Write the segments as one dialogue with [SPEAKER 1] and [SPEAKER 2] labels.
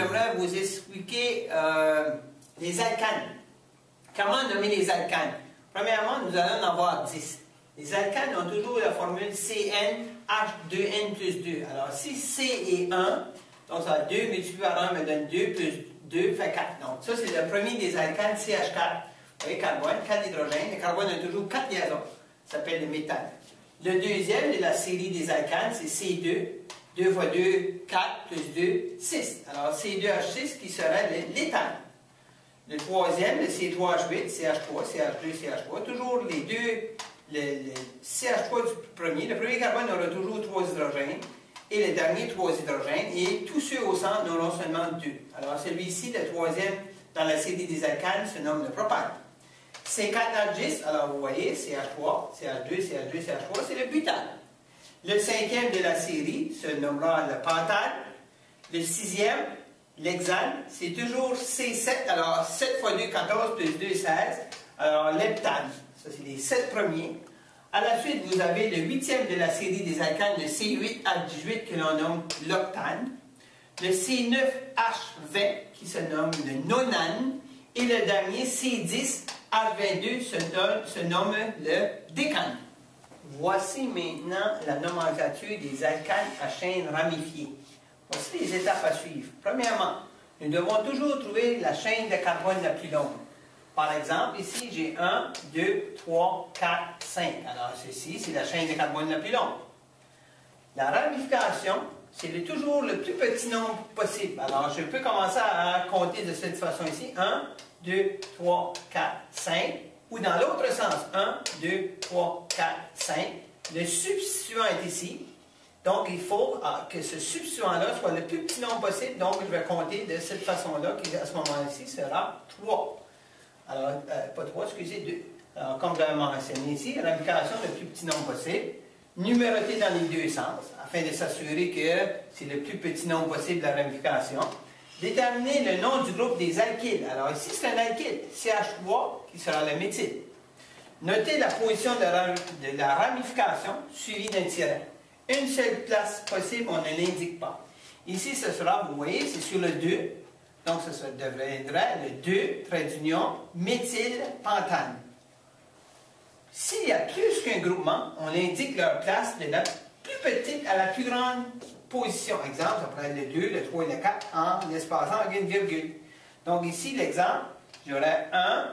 [SPEAKER 1] j'aimerais vous expliquer les alcanes. Comment nommer les alcanes? Premièrement, nous allons en avoir 10. Les alcanes ont toujours la formule CnH2n plus 2. Alors, si C est 1, donc ça 2 multiplié par 1 me donne 2 plus 2 fait 4. Donc, ça, c'est le premier des alcanes, CH4. Vous voyez, carbone, 4 hydrogènes. Le carbone a toujours 4 liaisons. Ça s'appelle le méthane. Le deuxième de la série des alcanes, c'est C2. 2 fois 2, 4, plus 2, 6. Alors, C2H6 qui serait l'éthane. Le troisième, le C3H8, CH3, CH2, CH3. Toujours les deux, le CH3 du premier. Le premier carbone aura toujours 3 hydrogènes. Et le dernier, 3 hydrogènes. Et tous ceux au centre n'auront seulement 2. Alors, celui-ci, le troisième dans la série des alcanes, se nomme le propane. C4H10, alors vous voyez, CH3, CH2, CH2, CH3, c'est le butane. Le cinquième de la série se nommera le pentane. Le sixième, l'hexane, c'est toujours C7. Alors, 7 fois 2, 14, plus 2, 16. Alors, l'heptane. Ça, c'est les 7 premiers. À la suite, vous avez le huitième de la série des alcanes, le C8H18, que l'on nomme l'octane. Le C9H20, qui se nomme le nonane. Et le dernier, C10H22, se nomme le décane. Voici maintenant la nomenclature des alcanes à chaîne ramifiée. Voici les étapes à suivre. Premièrement, nous devons toujours trouver la chaîne de carbone la plus longue. Par exemple, ici, j'ai 1, 2, 3, 4, 5. Alors, ceci, c'est la chaîne de carbone la plus longue. La ramification, c'est toujours le plus petit nombre possible. Alors, je peux commencer à compter de cette façon ici. 1, 2, 3, 4, 5. Ou dans l'autre sens, 1, 2, 3, 4, 5. Le substituant est ici. Donc, il faut que ce substituant-là soit le plus petit nombre possible. Donc, je vais compter de cette façon-là, qui à ce moment-ci sera 3. Alors, pas 3, excusez, 2. Alors, comme je l'avais mentionné ici, ramification le plus petit nombre possible. Numéroté dans les deux sens, afin de s'assurer que c'est le plus petit nombre possible de la ramification. Déterminer le nom du groupe des alkyles. Alors ici, c'est un alkyle, CH3, qui sera le méthyle. Notez la position de la ramification suivie d'un tiret. Une seule place possible, on ne l'indique pas. Ici, ce sera, vous voyez, c'est sur le 2. Donc, ça deviendrait le 2, trait d'union, méthylpentane. S'il y a plus qu'un groupement, on indique leur place de la plus petite à la plus grande position. Exemple, ça pourrait être le 2, le 3 et le 4 en l'espaçant avec une virgule. Donc ici, l'exemple, j'aurais 1,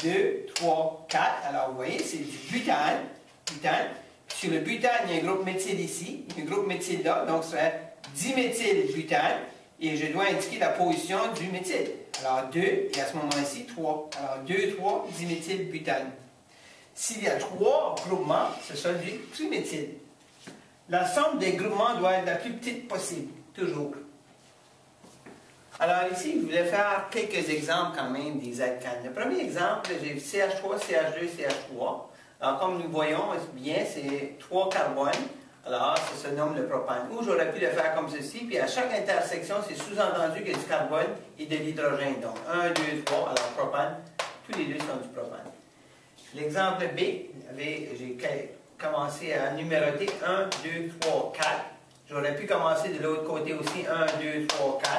[SPEAKER 1] 2, 3, 4. Alors vous voyez, c'est du butane. Sur le butane, il y a un groupe méthyle ici, un groupe méthyle là, donc ça serait diméthylbutane. Et je dois indiquer la position du méthyle. Alors 2, et à ce moment-ci, 3. Alors 2, 3, diméthylbutane. S'il y a 3 groupements, ce sera du triméthyle. La somme des groupements doit être la plus petite possible, toujours. Alors ici, je voulais faire quelques exemples quand même des alcanes. Le premier exemple, j'ai CH3, CH2, CH3. Alors comme nous voyons bien, c'est 3 carbones. Alors ça se nomme le propane. Ou j'aurais pu le faire comme ceci, puis à chaque intersection, c'est sous-entendu qu'il y a du carbone et de l'hydrogène. Donc 1, 2, 3, alors propane, tous les deux sont du propane. L'exemple B, j'ai commencé à numéroter 1, 2, 3, 4. J'aurais pu commencer de l'autre côté aussi 1, 2, 3, 4.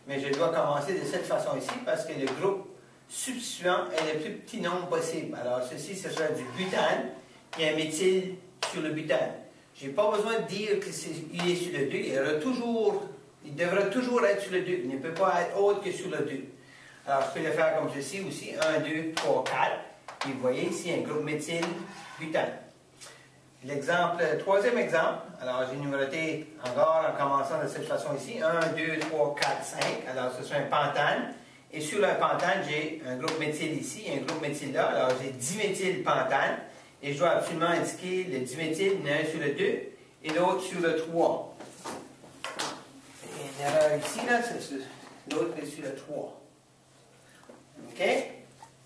[SPEAKER 1] Mais je dois commencer de cette façon ici parce que le groupe substituant est le plus petit nombre possible. Alors ceci, ce sera du butane et un méthyle sur le butane. Je n'ai pas besoin de dire qu'il est sur le 2. Il devra toujours être sur le 2. Il ne peut pas être autre que sur le 2. Alors je peux le faire comme ceci aussi. 1, 2, 3, 4. Et vous voyez ici un groupe méthyle-butane. Troisième exemple, alors j'ai numéroté encore en commençant de cette façon ici, 1, 2, 3, 4, 5, alors ce sera un pentane, et sur le pentane j'ai un groupe méthyle ici, et un groupe méthyle là, alors j'ai diméthylpentane, et je dois absolument indiquer le diméthyle, l'un sur le 2, et l'autre sur le 3. Et une erreur ici, là, l'autre est sur le 3. OK?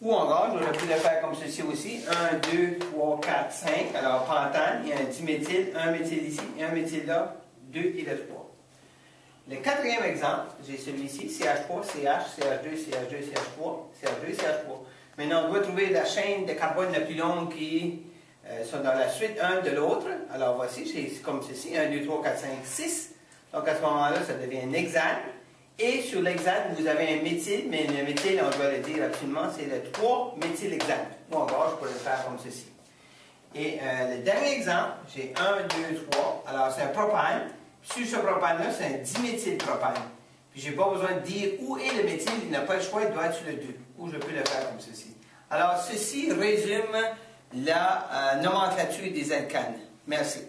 [SPEAKER 1] Ou encore, j'aurais pu le faire comme ceci aussi. 1, 2, 3, 4, 5. Alors, pentane, il y a un diméthyle, un méthyle ici, et un méthyle là, 2 et le 3. Le quatrième exemple, j'ai celui-ci, CH3, CH, CH2, CH2, CH3, CH2, CH3. Maintenant, on doit trouver la chaîne de carbone la plus longue qui sont dans la suite un de l'autre. Alors, voici, c'est comme ceci, 1, 2, 3, 4, 5, 6. Donc, à ce moment-là, ça devient un hexane. Et sur l'hexane, vous avez un méthyle, mais le méthyle, on doit le dire absolument, c'est le 3-méthylhexane. Ou encore, je pourrais le faire comme ceci. Et le dernier exemple, j'ai 1, 2, 3. Alors, c'est un propane. Sur ce propane-là, c'est un diméthylpropane. Puis, je n'ai pas besoin de dire où est le méthyle. Il n'a pas le choix, il doit être sur le 2. Ou je peux le faire comme ceci. Alors, ceci résume la nomenclature des alcanes. Merci.